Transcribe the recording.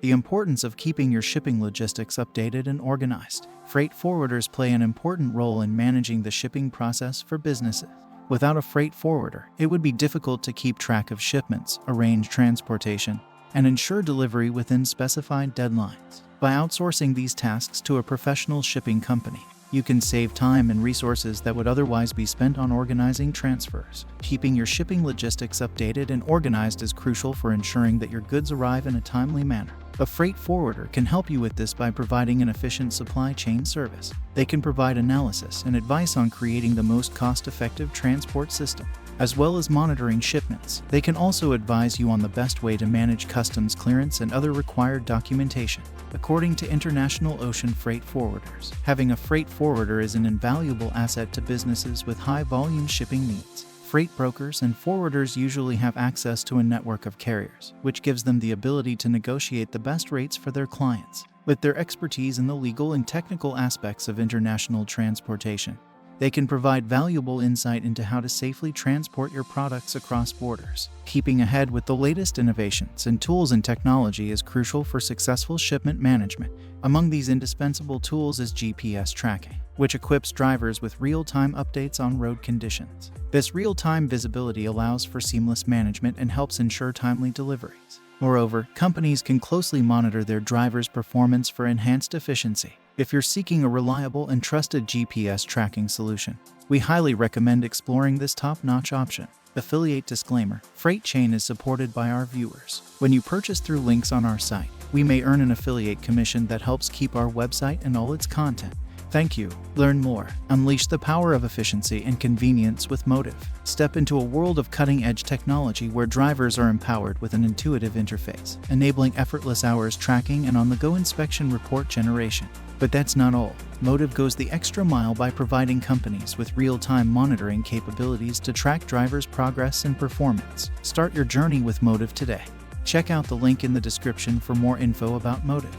The importance of keeping your shipping logistics updated and organized. Freight forwarders play an important role in managing the shipping process for businesses. Without a freight forwarder, it would be difficult to keep track of shipments, arrange transportation, and ensure delivery within specified deadlines. By outsourcing these tasks to a professional shipping company, you can save time and resources that would otherwise be spent on organizing transfers. Keeping your shipping logistics updated and organized is crucial for ensuring that your goods arrive in a timely manner. A freight forwarder can help you with this by providing an efficient supply chain service. They can provide analysis and advice on creating the most cost-effective transport system, as well as monitoring shipments. They can also advise you on the best way to manage customs clearance and other required documentation. According to international ocean freight forwarders, having a freight forwarder is an invaluable asset to businesses with high-volume shipping needs. Freight brokers and forwarders usually have access to a network of carriers, which gives them the ability to negotiate the best rates for their clients. With their expertise in the legal and technical aspects of international transportation, they can provide valuable insight into how to safely transport your products across borders. Keeping ahead with the latest innovations and tools and technology is crucial for successful shipment management. Among these indispensable tools is GPS tracking, which equips drivers with real-time updates on road conditions. This real-time visibility allows for seamless management and helps ensure timely deliveries. Moreover, companies can closely monitor their drivers' performance for enhanced efficiency. If you're seeking a reliable and trusted GPS tracking solution, we highly recommend exploring this top-notch option. Affiliate disclaimer: Frate Chain is supported by our viewers. When you purchase through links on our site, we may earn an affiliate commission that helps keep our website and all its content. Thank you. Learn more. Unleash the power of efficiency and convenience with Motive. Step into a world of cutting-edge technology where drivers are empowered with an intuitive interface, enabling effortless hours tracking and on-the-go inspection report generation. But that's not all. Motive goes the extra mile by providing companies with real-time monitoring capabilities to track drivers' progress and performance. Start your journey with Motive today. Check out the link in the description for more info about Motive.